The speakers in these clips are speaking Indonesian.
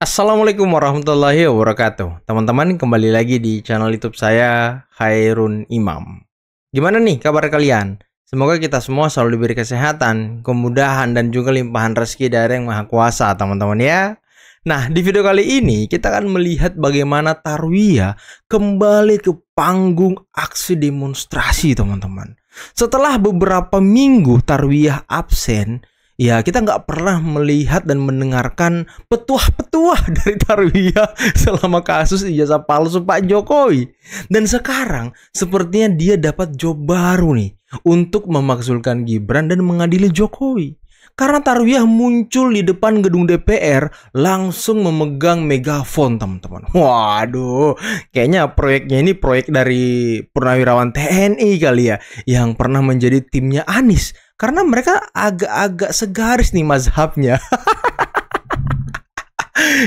Assalamualaikum warahmatullahi wabarakatuh. Teman-teman, kembali lagi di channel YouTube saya, Khairun Imam. Gimana nih kabar kalian? Semoga kita semua selalu diberi kesehatan, kemudahan, dan juga limpahan rezeki dari Yang Maha Kuasa, teman-teman ya. Nah, di video kali ini kita akan melihat bagaimana Tarwiyah kembali ke panggung aksi demonstrasi, teman-teman. Setelah beberapa minggu Tarwiyah absen, ya, kita nggak pernah melihat dan mendengarkan petuah-petuah dari Tarwiyah selama kasus ijazah palsu Pak Jokowi. Dan sekarang sepertinya dia dapat job baru nih untuk memakzulkan Gibran dan mengadili Jokowi. Karena Tarwiyah muncul di depan gedung DPR langsung memegang megafon, teman-teman. Waduh, kayaknya proyeknya ini proyek dari purnawirawan TNI kali ya, yang pernah menjadi timnya Anies. Karena mereka agak-agak segaris nih mazhabnya.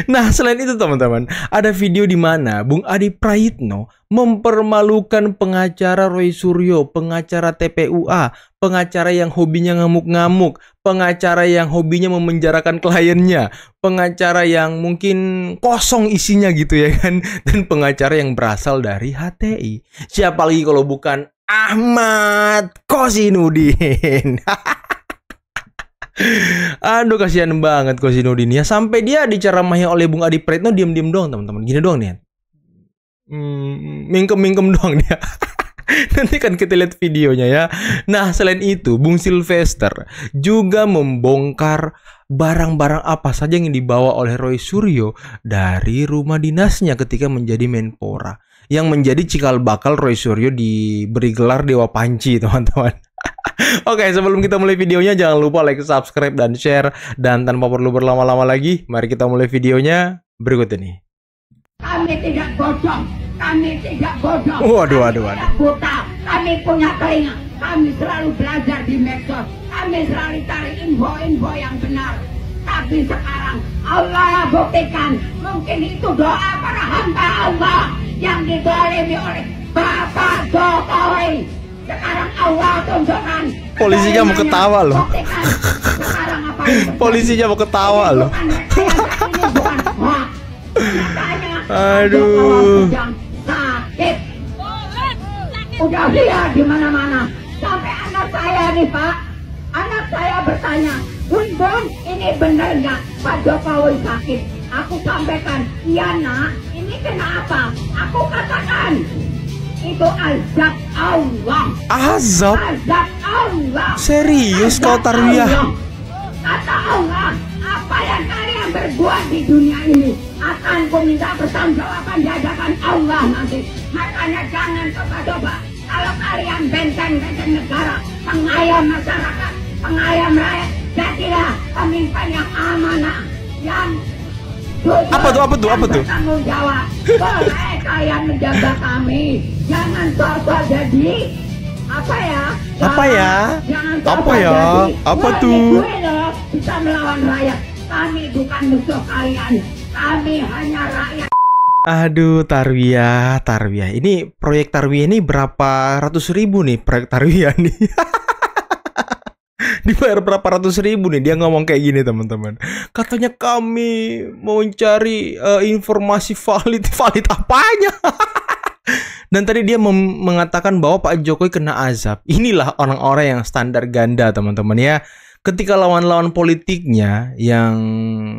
Nah, selain itu teman-teman, ada video di mana Bung Adi Praitno mempermalukan pengacara Roy Suryo, pengacara TPUA, pengacara yang hobinya ngamuk-ngamuk, pengacara yang hobinya memenjarakan kliennya, pengacara yang mungkin kosong isinya gitu ya kan, dan pengacara yang berasal dari HTI. Siapa lagi kalau bukan Ahmad Kosinudin. Aduh, kasihan banget Kosinudin ya. Sampai dia diceramahi oleh Bung Adi Praitno diam-diam doang, teman-teman. Gini doang nih. Mingkem-mingkem doang dia. Nanti kan kita lihat videonya ya. Nah, selain itu Bung Sylvester juga membongkar barang-barang apa saja yang dibawa oleh Roy Suryo dari rumah dinasnya ketika menjadi Menpora, yang menjadi cikal bakal Roy Suryo diberi gelar Dewa Panci, teman-teman. Oke, sebelum kita mulai videonya jangan lupa like, subscribe, dan share. Dan tanpa perlu berlama-lama lagi, mari kita mulai videonya berikut ini. Kami tidak bodoh, kami tidak bodoh. Waduh. Buta, kami punya telinga. Kami selalu belajar di medsos. Kami selalu cari info-info yang benar. Tapi sekarang Allah buktikan, mungkin itu doa para hamba Allah yang dizalimi oleh Bapak Jokowi. Sekarang Allah tunjukkan. Polisinya mau ketawa loh. Sekarang apa itu? Polisinya mau ketawa loh. Ini bukan hoax. Aduh. Sakit. Udah lihat di mana-mana. Sampai anak saya nih Pak, anak saya bertanya, Bun, ini benar nggak Pak Jokowi sakit? Aku sampaikan, iya nak, ini kenapa? Aku katakan, itu azab Allah. Azab? Azab Allah. Serius kau Tarwiyah? Kata Allah, apa yang kalian berbuat di dunia ini akan ku minta pertanggungjawaban di hadapan Allah nanti. Makanya jangan coba-coba. Kalau kalian benteng-benteng negara, pengayom masyarakat, pengayom rakyat, jadilah pemimpin yang amanah, yang Apa tuh? bertanggung jawab. Boleh kalian menjaga kami, jangan sok-sok jadi apa ya? Jangan sok-sok jadi. Apa Wah, tuh? gue loh bisa melawan rakyat. Kami bukan musuh kalian. Kami hanya rakyat. Aduh, Tarwiyah. Ini proyek Tarwiyah ini berapa ratus ribu nih proyek Tarwiyah nih? Dibayar berapa ratus ribu nih dia ngomong kayak gini, teman-teman. Katanya kami mau mencari informasi valid apanya? Dan tadi dia mengatakan bahwa Pak Jokowi kena azab. Inilah orang-orang yang standar ganda, teman-teman ya. Ketika lawan-lawan politiknya yang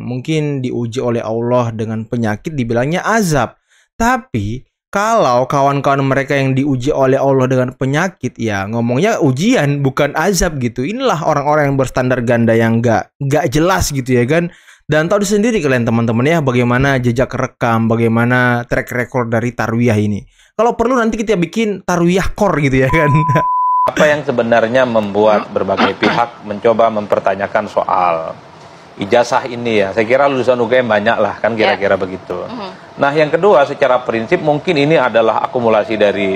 mungkin diuji oleh Allah dengan penyakit dibilangnya azab. Tapi kalau kawan-kawan mereka yang diuji oleh Allah dengan penyakit, ya ngomongnya ujian bukan azab gitu. Inilah orang-orang yang berstandar ganda yang nggak jelas gitu ya kan. Dan tahu sendiri kalian teman-teman ya bagaimana jejak rekam, bagaimana track record dari Tarwiyah ini. Kalau perlu nanti kita bikin Tarwiyah core gitu ya kan. Apa yang sebenarnya membuat berbagai pihak mencoba mempertanyakan soal ijazah ini ya? Saya kira lulusan UGM banyak lah kan kira-kira begitu. Nah yang kedua secara prinsip mungkin ini adalah akumulasi dari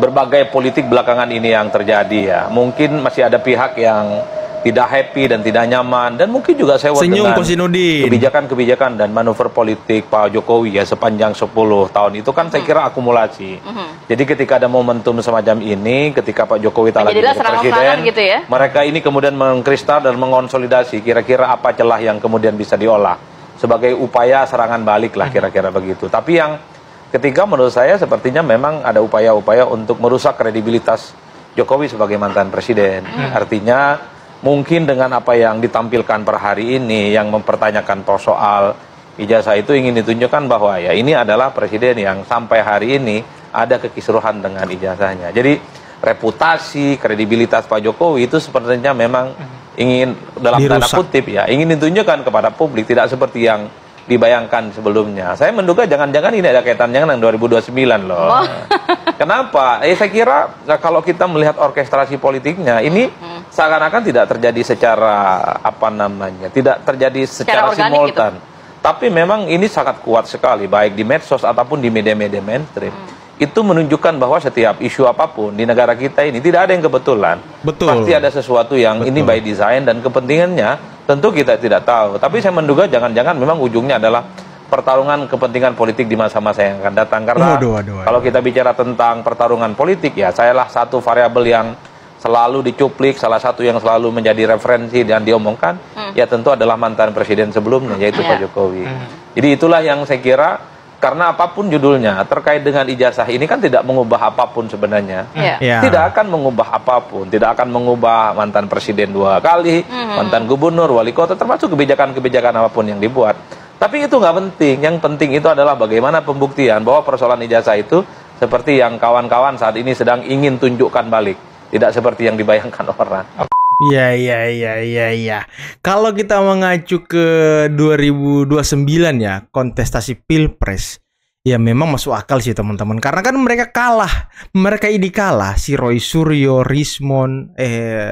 berbagai politik belakangan ini yang terjadi ya. Mungkin masih ada pihak yang tidak happy dan tidak nyaman, dan mungkin juga sewot dengan kebijakan-kebijakan dan manuver politik Pak Jokowi ya sepanjang 10 tahun itu kan saya kira akumulasi. Jadi ketika ada momentum semacam ini, ketika Pak Jokowi tak lagi jadi presiden, gitu ya? mereka ini kemudian mengkristal dan mengonsolidasi kira-kira apa celah yang kemudian bisa diolah sebagai upaya serangan balik lah kira-kira begitu. Tapi yang ketiga menurut saya sepertinya memang ada upaya-upaya untuk merusak kredibilitas Jokowi sebagai mantan presiden. Artinya mungkin dengan apa yang ditampilkan per hari ini yang mempertanyakan soal ijazah itu ingin ditunjukkan bahwa ya ini adalah presiden yang sampai hari ini ada kekisruhan dengan ijazahnya. Jadi reputasi, kredibilitas Pak Jokowi itu sepertinya memang ingin dalam tanda kutip ya, ingin ditunjukkan kepada publik tidak seperti yang dibayangkan sebelumnya. Saya menduga jangan-jangan ini ada kaitannya dengan 2029 loh. Kenapa? Saya kira kalau kita melihat orkestrasi politiknya ini seakan-akan tidak terjadi secara tidak terjadi secara simultan. Gitu. Tapi memang ini sangat kuat sekali baik di medsos ataupun di media-media mainstream. Itu menunjukkan bahwa setiap isu apapun di negara kita ini tidak ada yang kebetulan. Pasti ada sesuatu yang ini by design dan kepentingannya tentu kita tidak tahu. Tapi saya menduga jangan-jangan memang ujungnya adalah pertarungan kepentingan politik di masa-masa yang akan datang. Karena kalau kita bicara tentang pertarungan politik ya salah satu variabel yang selalu dicuplik, salah satu yang selalu menjadi referensi dan diomongkan ya tentu adalah mantan presiden sebelumnya yaitu Pak Jokowi. Jadi itulah yang saya kira karena apapun judulnya terkait dengan ijazah ini kan tidak mengubah apapun sebenarnya. Tidak akan mengubah apapun, tidak akan mengubah mantan presiden 2 kali, mantan gubernur, wali kota, termasuk kebijakan-kebijakan apapun yang dibuat. Tapi itu nggak penting, yang penting itu adalah bagaimana pembuktian bahwa persoalan ijazah itu seperti yang kawan-kawan saat ini sedang ingin tunjukkan balik, tidak seperti yang dibayangkan orang. Iya. Kalau kita mengacu ke 2029 ya, kontestasi Pilpres, ya memang masuk akal sih teman-teman. Karena kan mereka kalah. Mereka ini kalah. Si Roy Suryo, Rismon,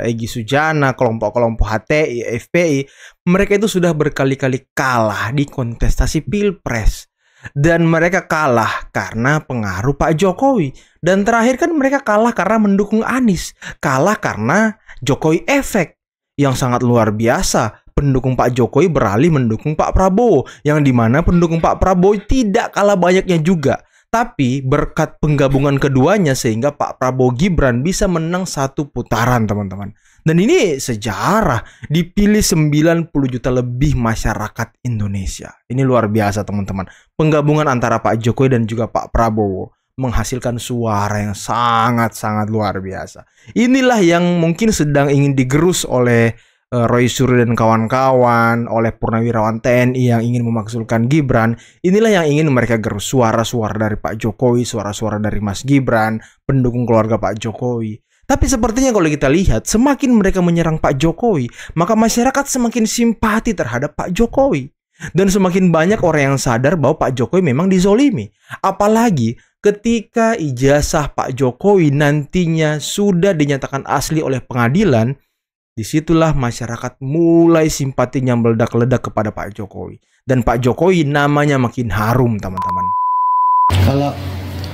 Egy Sujana, kelompok-kelompok HTI, FPI. Mereka itu sudah berkali-kali kalah di kontestasi Pilpres. Dan mereka kalah karena pengaruh Pak Jokowi. Dan terakhir kan mereka kalah karena mendukung Anies. Kalah karena Jokowi efek yang sangat luar biasa. Pendukung Pak Jokowi beralih mendukung Pak Prabowo. Yang dimana pendukung Pak Prabowo tidak kalah banyaknya juga. Tapi berkat penggabungan keduanya sehingga Pak Prabowo Gibran bisa menang 1 putaran teman-teman. Dan ini sejarah, dipilih 90 juta lebih masyarakat Indonesia. Ini luar biasa teman-teman. Penggabungan antara Pak Jokowi dan juga Pak Prabowo menghasilkan suara yang sangat-sangat luar biasa. Inilah yang mungkin sedang ingin digerus oleh Roy Suryo dan kawan-kawan, oleh Purnawirawan TNI yang ingin memakzulkan Gibran. Inilah yang ingin mereka gerus, suara-suara dari Pak Jokowi, suara-suara dari Mas Gibran, pendukung keluarga Pak Jokowi. Tapi sepertinya kalau kita lihat, semakin mereka menyerang Pak Jokowi, maka masyarakat semakin simpati terhadap Pak Jokowi. Dan semakin banyak orang yang sadar bahwa Pak Jokowi memang dizolimi. Apalagi ketika ijazah Pak Jokowi nantinya sudah dinyatakan asli oleh pengadilan, disitulah masyarakat mulai simpatinya meledak-ledak kepada Pak Jokowi. Dan Pak Jokowi namanya makin harum, teman-teman. Kalau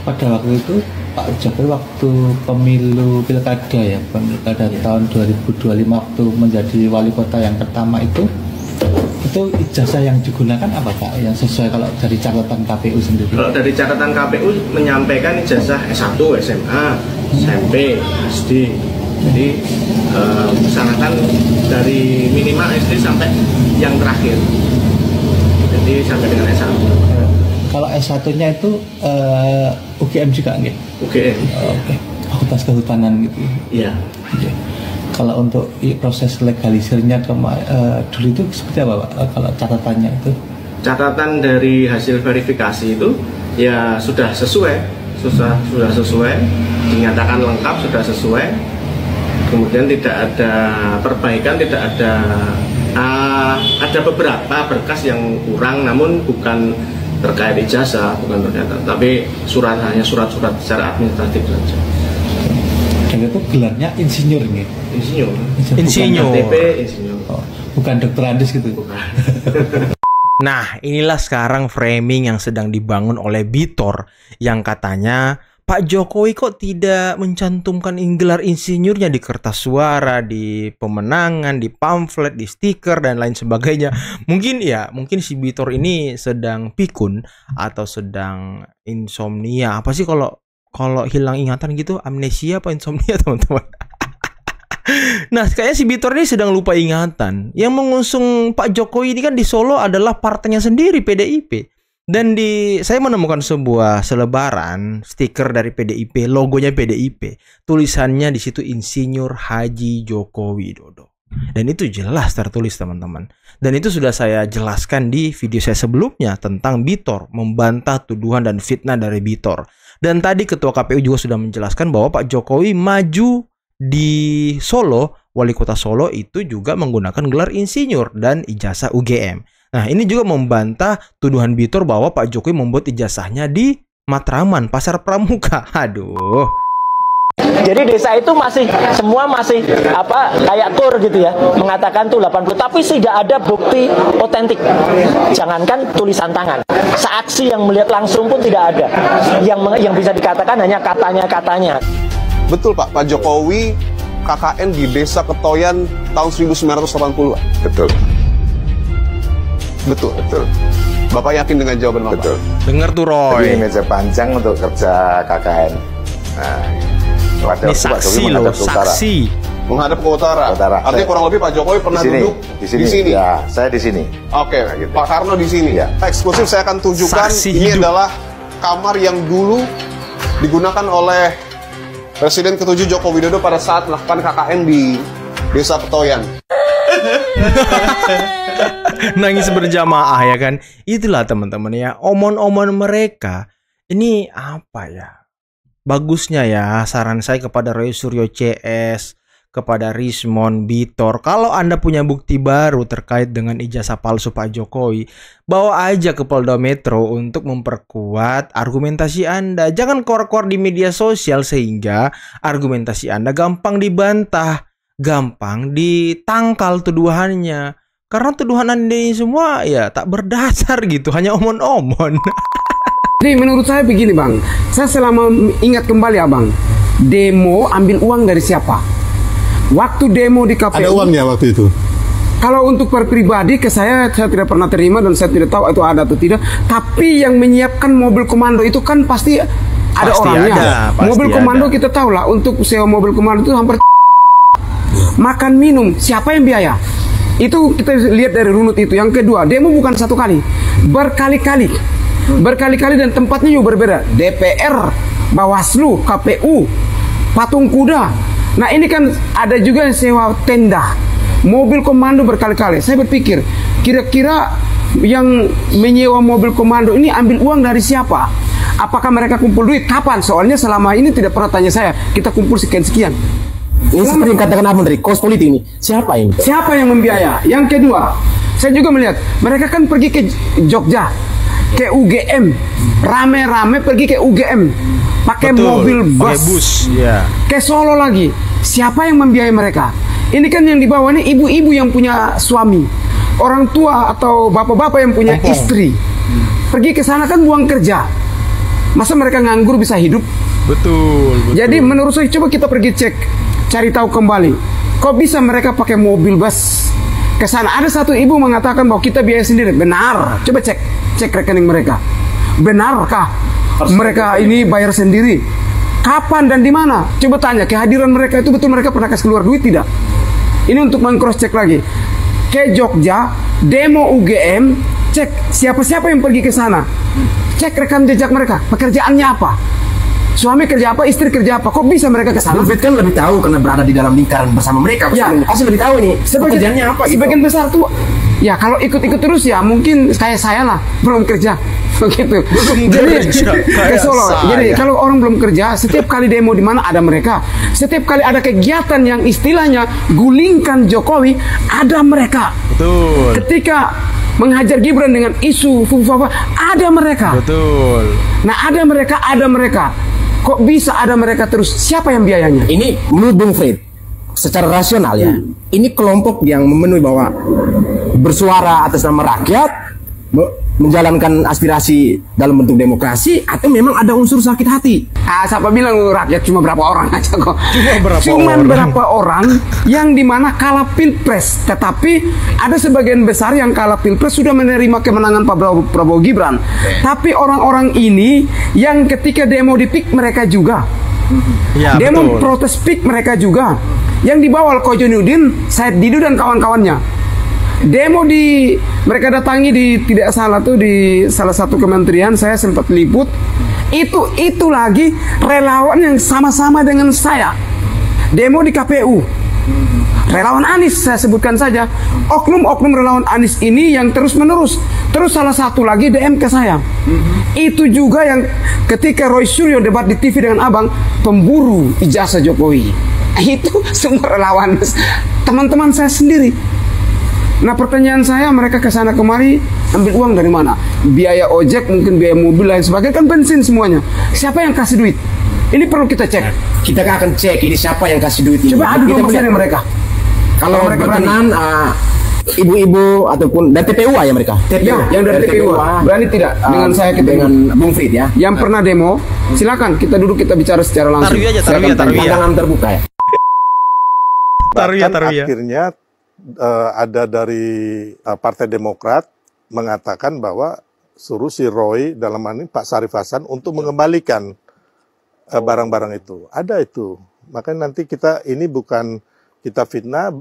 pada waktu itu Pak Jokowi waktu pemilu pilkada ya, pilkada tahun 2025 waktu menjadi wali kota yang pertama itu ijazah yang digunakan apa Pak? Yang sesuai kalau dari catatan KPU sendiri? Kalau dari catatan KPU menyampaikan ijazah S1, SMA, SMP, SD. Jadi bersyaratkan dari minimal SD sampai yang terakhir. Jadi sampai dengan S1. Kalau S1-nya itu UGM juga nggih? UGM. Oke. Fakultas Kehutanan gitu. Iya. Okay. Kalau untuk proses legalisirnya dulu itu seperti apa Pak? Kalau catatannya itu? Catatan dari hasil verifikasi itu ya sudah sesuai, sudah sesuai, dinyatakan lengkap, sudah sesuai. Kemudian tidak ada perbaikan, tidak ada beberapa berkas yang kurang, namun bukan terkait ijazah, bukan terkait, tapi hanya surat-surat secara administratif saja. Dan itu gelarnya insinyur nih. Insinyur. KTP insinyur. Oh, bukan dokter Andis gitu. Bukan. Nah, inilah sekarang framing yang sedang dibangun oleh Bitor yang katanya Pak Jokowi kok tidak mencantumkan gelar insinyurnya di kertas suara, di pemenangan, di pamflet, di stiker dan lain sebagainya. Mungkin si Bitor ini sedang pikun atau sedang insomnia. Apa sih kalau hilang ingatan gitu, amnesia apa insomnia teman-teman? Nah, kayaknya si Bitor ini sedang lupa ingatan. Yang mengusung Pak Jokowi ini kan di Solo adalah partainya sendiri, PDIP. Dan saya menemukan sebuah selebaran stiker dari PDIP, logonya PDIP. Tulisannya di situ Insinyur Haji Joko Widodo. Dan itu jelas tertulis, teman-teman. Dan itu sudah saya jelaskan di video saya sebelumnya tentang Bitor, membantah tuduhan dan fitnah dari Bitor. Dan tadi Ketua KPU juga sudah menjelaskan bahwa Pak Jokowi maju di Solo, wali kota Solo itu juga menggunakan gelar insinyur dan ijazah UGM. Nah, ini juga membantah tuduhan Bitor bahwa Pak Jokowi membuat ijazahnya di Matraman, Pasar Pramuka. Aduh. Jadi desa itu semua masih kayak tur gitu ya, mengatakan tuh 80, tapi tidak ada bukti otentik. Jangankan tulisan tangan, saksi yang melihat langsung pun tidak ada. Yang bisa dikatakan hanya katanya. Betul Pak Jokowi KKN di Desa Ketoyan tahun 1980. Betul. Bapak yakin dengan jawaban Bapak? Betul. Dengar tuh Roy. Ini meja panjang untuk kerja KKN. Nah, ini saksi loh, saksi. Menghadap ke utara. Artinya kurang lebih Pak Jokowi pernah duduk di sini. Ya, saya di sini. Oke, nah, gitu. Pak Karno di sini. Ya. Eksklusif saya akan tunjukkan Saksi ini hidup. adalah kamar yang dulu digunakan oleh Presiden ke-7 Joko Widodo pada saat melakukan KKN di Desa Ketoyan. Nangis berjamaah ya kan. Itulah teman-teman ya, omon-omon mereka. Ini apa ya? Bagusnya ya, saran saya kepada Roy Suryo CS, kepada Rismon, Bitor, kalau Anda punya bukti baru terkait dengan ijazah palsu Pak Jokowi, bawa aja ke Polda Metro untuk memperkuat argumentasi Anda. Jangan keluar-keluar di media sosial sehingga argumentasi Anda gampang dibantah, gampang ditangkal tuduhannya. Karena tuduhan Anda ini semua ya tak berdasar gitu, hanya omon-omon. Jadi menurut saya begini Bang, saya selama ingat kembali Abang, demo ambil uang dari siapa? Waktu demo di KPU. Ada uangnya waktu itu? Kalau untuk per pribadi ke saya tidak pernah terima dan saya tidak tahu itu ada atau tidak. Tapi yang menyiapkan mobil komando itu kan pasti ada orangnya. Mobil komando kita tahu lah, untuk sewa mobil komando itu hampir makan minum, siapa yang biaya? Itu kita lihat dari runut itu. Yang kedua, demo bukan satu kali, berkali-kali dan tempatnya juga berbeda. DPR, Bawaslu, KPU, patung kuda. Nah ini kan ada juga yang sewa tenda, mobil komando berkali-kali. Saya berpikir, kira-kira yang menyewa mobil komando ini ambil uang dari siapa? Apakah mereka kumpul duit? Kapan? Soalnya selama ini tidak pernah tanya saya, kita kumpul sekian-sekian. Ini seperti yang katakan Abang dari kos politik ini. Siapa ini? Siapa yang membiaya? Yang kedua, saya juga melihat mereka kan pergi ke Jogja, ke UGM, rame-rame pergi ke UGM, pakai mobil bus, ke Solo lagi. Siapa yang membiayai mereka? Ini kan yang dibawa nih ibu-ibu yang punya suami, orang tua atau bapak-bapak yang punya istri. Pergi ke sana kan buang kerja. Masa mereka nganggur bisa hidup? Betul. Jadi menurut saya coba kita pergi cek, cari tahu kembali. Kok bisa mereka pakai mobil bus ke sana? Ada satu ibu mengatakan bahwa kita biaya sendiri. Benar. Coba cek rekening mereka. Benarkah mereka ini bayar sendiri? Kapan dan di mana? Coba tanya, kehadiran mereka itu betul mereka pernah kasih keluar duit tidak? Ini untuk meng-cross check lagi. Ke Jogja, demo UGM, cek siapa-siapa yang pergi ke sana. Cek rekam jejak mereka, pekerjaannya apa? Suami kerja apa, istri kerja apa? Kok bisa mereka ke sana? Kan lebih tahu karena berada di dalam lingkaran bersama mereka. Ya, pasti lebih tahu ini. Pekerjaannya apa? Sebagian besar tuh, ya kalau ikut-ikut terus ya mungkin kayak saya lah, belum kerja. Begitu. Jadi ke Solo. Jadi kalau orang belum kerja, setiap kali demo di mana ada mereka. Setiap kali ada kegiatan yang istilahnya gulingkan Jokowi, ada mereka. Betul. Ketika menghajar Gibran dengan isu Fufafa, ada mereka. Betul. Nah ada mereka. Kok bisa ada mereka terus? Siapa yang biayanya? Ini menurut Bung Fred, secara rasional ya, ini kelompok yang memenuhi bahwa bersuara atas nama rakyat, menjalankan aspirasi dalam bentuk demokrasi, atau memang ada unsur sakit hati? Siapa bilang rakyat cuma berapa orang aja kok? Cuma berapa orang yang dimana kalah pilpres, tetapi ada sebagian besar yang kalah pilpres sudah menerima kemenangan Pak Prabowo Gibran. Tapi orang-orang ini yang ketika demo di PIK mereka juga Ya, Demo betul. protes PIK mereka juga yang dibawa oleh Kojonuddin, Said Didu dan kawan-kawannya. Demo mereka datangi tidak salah tuh di salah satu kementerian, saya sempat liput. Itu lagi relawan yang sama-sama dengan saya. Demo di KPU. Relawan Anies saya sebutkan saja. Oknum-oknum relawan Anies ini yang terus-menerus. Terus salah satu lagi DM ke saya. Itu juga yang ketika Roy Suryo debat di TV dengan abang, pemburu ijazah Jokowi. Itu semua relawan teman-teman saya sendiri. Nah pertanyaan saya, mereka ke sana kemari ambil uang dari mana? Biaya ojek, mungkin biaya mobil lain sebagainya, kan bensin semuanya. Siapa yang kasih duit? Ini perlu kita cek. Kita akan cek ini siapa yang kasih duit ini. Coba adu Kita dong melihat mereka. kalau mereka berkenan ibu-ibu ataupun dan TPU ya mereka. Ya, yang dari TPU berani tidak dengan saya dengan Bung Frit ya. Yang pernah demo, silakan kita duduk kita bicara secara langsung. Taruh aja. Pandangan terbuka ya. Bahkan akhirnya ada dari Partai Demokrat mengatakan bahwa suruh si Roy dalam hal ini Pak Syarif Hasan untuk mengembalikan barang-barang itu. Ada itu. Makanya nanti ini bukan kita fitnah,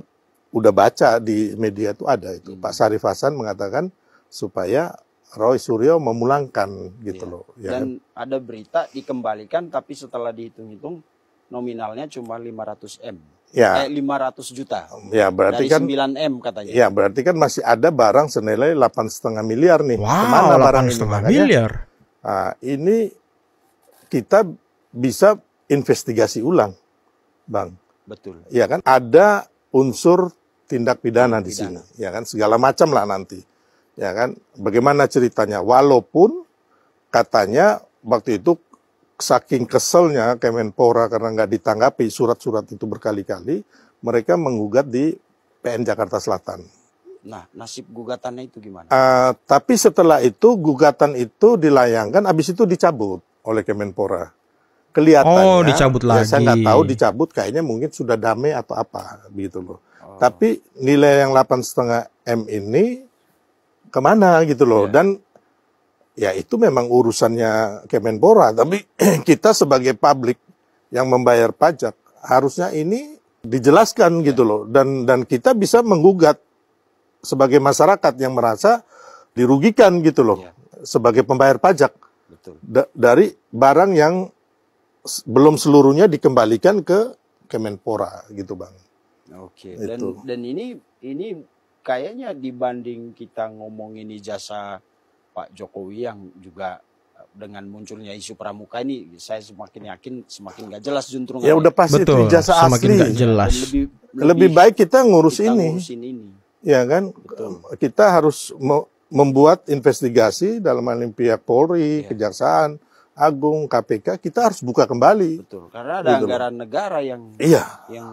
udah baca di media itu ada itu. Pak Syarif Hasan mengatakan supaya Roy Suryo memulangkan gitu loh. Ya Dan ada berita dikembalikan tapi setelah dihitung-hitung nominalnya cuma 500 M. Ya. 500 juta. Ya, berarti dari kan 9 M katanya. Ya, berarti kan masih ada barang senilai 8,5 miliar nih. Wow, Kemana barang ini? 8,5 miliar. Nah, ini kita bisa investigasi ulang, Bang. Betul. Ya kan, ada unsur tindak pidana di sini, ya kan, segala macam lah nanti. Ya kan, bagaimana ceritanya? Walaupun katanya waktu itu saking keselnya Kemenpora karena nggak ditanggapi surat-surat itu berkali-kali, mereka menggugat di PN Jakarta Selatan. Nah, nasib gugatannya itu gimana? Tapi setelah itu gugatan itu dilayangkan, habis itu dicabut oleh Kemenpora. Kelihatannya, dicabut ya, lagi. saya nggak tahu dicabut, kayaknya mungkin sudah damai atau apa, begitu loh. Tapi nilai yang 8,5 M ini kemana gitu loh, dan ya itu memang urusannya Kemenpora, tapi kita sebagai publik yang membayar pajak harusnya ini dijelaskan gitu loh, dan kita bisa menggugat sebagai masyarakat yang merasa dirugikan gitu loh, sebagai pembayar pajak. Betul. Dari barang yang belum seluruhnya dikembalikan ke Kemenpora gitu, Bang. Oke. Dan ini kayaknya dibanding kita ngomongin ijazah Pak Jokowi yang juga dengan munculnya isu pramuka ini, saya semakin yakin semakin nggak jelas juntrungannya. Ya udah pasti itu ijazah semakin asli. nggak jelas. Lebih baik kita ngurus ini. Ya kan, kita harus membuat investigasi dalam hal ini pihak Polri, Kejaksaan Agung, KPK, kita harus buka kembali. Betul, karena ada anggaran negara yang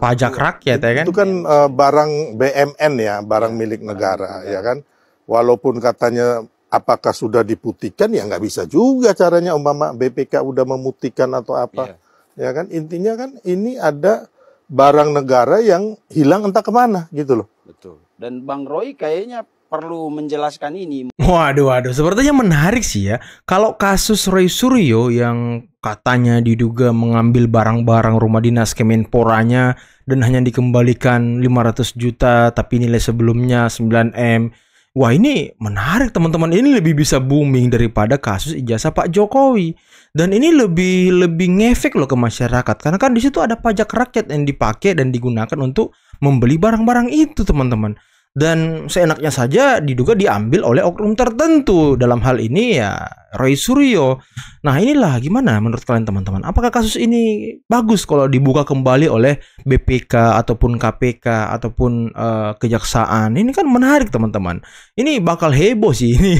pajak rakyat ya kan. Itu kan barang BMN ya, barang milik negara ya kan. Walaupun katanya apakah sudah diputihkan, ya nggak bisa juga caranya umpama BPK udah memutihkan atau apa. Ya kan, intinya kan ini ada barang negara yang hilang entah kemana gitu loh. Betul. Dan Bang Roy kayaknya perlu menjelaskan ini. Waduh, sepertinya menarik sih ya. Kalau kasus Roy Suryo yang katanya diduga mengambil barang-barang rumah dinas Kemenporanya dan hanya dikembalikan 500 juta tapi nilai sebelumnya 9M. Wah, ini menarik teman-teman. Ini lebih bisa booming daripada kasus ijazah Pak Jokowi. Dan ini lebih ngefek loh ke masyarakat. Karena kan di situ ada pajak rakyat yang dipakai dan digunakan untuk membeli barang-barang itu, teman-teman. Dan seenaknya saja diduga diambil oleh oknum tertentu. Dalam hal ini ya Roy Suryo. Nah, inilah gimana menurut kalian teman-teman? Apakah kasus ini bagus kalau dibuka kembali oleh BPK ataupun KPK ataupun Kejaksaan? Ini kan menarik teman-teman. Ini bakal heboh sih ini.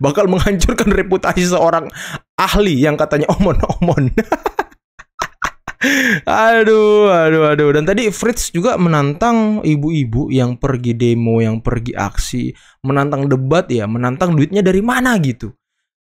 Bakal menghancurkan reputasi seorang ahli yang katanya omon-omon. Aduh. Dan tadi Fritz juga menantang ibu-ibu yang pergi demo, yang pergi aksi, menantang debat ya, menantang duitnya dari mana gitu.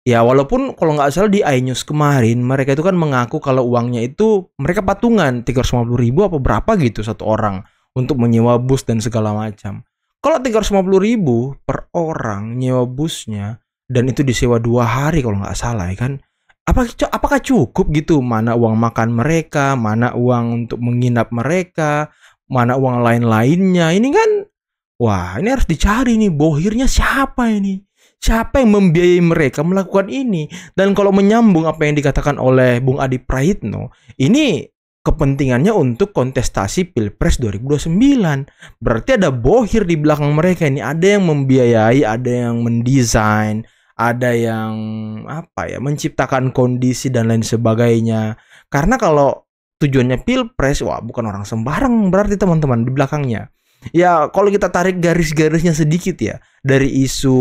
Ya walaupun kalau nggak salah di iNews kemarin mereka itu kan mengaku kalau uangnya itu mereka patungan 350.000 apa berapa gitu satu orang untuk menyewa bus dan segala macam. Kalau 350.000 per orang nyewa busnya dan itu disewa 2 hari kalau nggak salah ya kan. Apakah cukup gitu? Mana uang makan mereka, mana uang untuk menginap mereka, mana uang lain-lainnya. Ini kan, wah, ini harus dicari nih, bohirnya siapa ini? Siapa yang membiayai mereka melakukan ini? Dan kalau menyambung apa yang dikatakan oleh Bung Adi Praitno, ini kepentingannya untuk kontestasi Pilpres 2029. Berarti ada bohir di belakang mereka ini. Ada yang membiayai, ada yang mendesain, ada yang menciptakan kondisi dan lain sebagainya. Karena kalau tujuannya Pilpres, wah bukan orang sembarang berarti teman-teman di belakangnya. Ya kalau kita tarik garis-garisnya sedikit ya, dari isu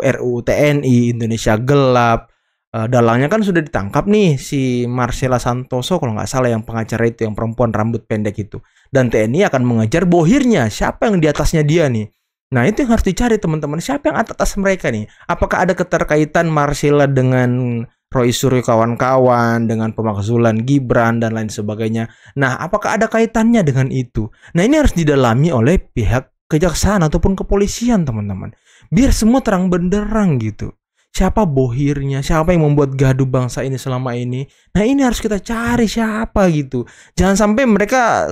RUU TNI Indonesia Gelap, dalangnya kan sudah ditangkap nih si Marcella Santoso kalau nggak salah, yang pengacara itu, yang perempuan rambut pendek itu. Dan TNI akan mengejar bohirnya, siapa yang di atasnya dia nih. Nah itu yang harus dicari teman-teman, siapa yang atas mereka nih. Apakah ada keterkaitan Marcella dengan Roy Suryo kawan-kawan, dengan pemakzulan Gibran dan lain sebagainya. Nah apakah ada kaitannya dengan itu? Nah ini harus didalami oleh pihak kejaksaan ataupun kepolisian teman-teman. Biar semua terang benderang gitu. Siapa bohirnya, siapa yang membuat gaduh bangsa ini selama ini. Nah ini harus kita cari siapa gitu. Jangan sampai mereka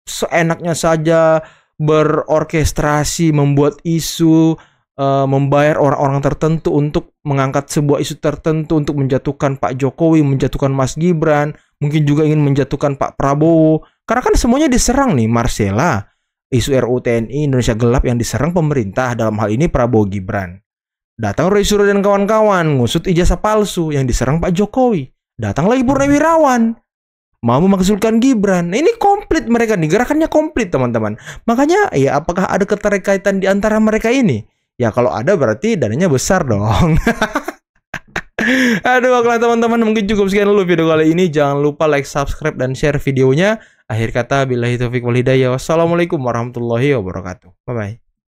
seenaknya saja berorkestrasi, membuat isu, membayar orang-orang tertentu untuk mengangkat sebuah isu tertentu untuk menjatuhkan Pak Jokowi, menjatuhkan Mas Gibran, mungkin juga ingin menjatuhkan Pak Prabowo. Karena kan semuanya diserang nih, Marcella, isu RUU TNI Indonesia Gelap yang diserang pemerintah, dalam hal ini Prabowo Gibran. Datang Roy Suryo dan kawan-kawan ngusut ijazah palsu yang diserang Pak Jokowi. Datang lagi Purnawirawan mau memakzulkan Gibran. Nah, ini komplit mereka nih, gerakannya komplit teman-teman. Makanya ya apakah ada keterkaitan di antara mereka ini? Ya kalau ada berarti dananya besar dong. Aduh, oke teman-teman, mungkin cukup sekian dulu video kali ini. Jangan lupa like, subscribe, dan share videonya. Akhir kata, billahi taufiq wal hidayah. Wassalamualaikum warahmatullahi wabarakatuh. Bye-bye.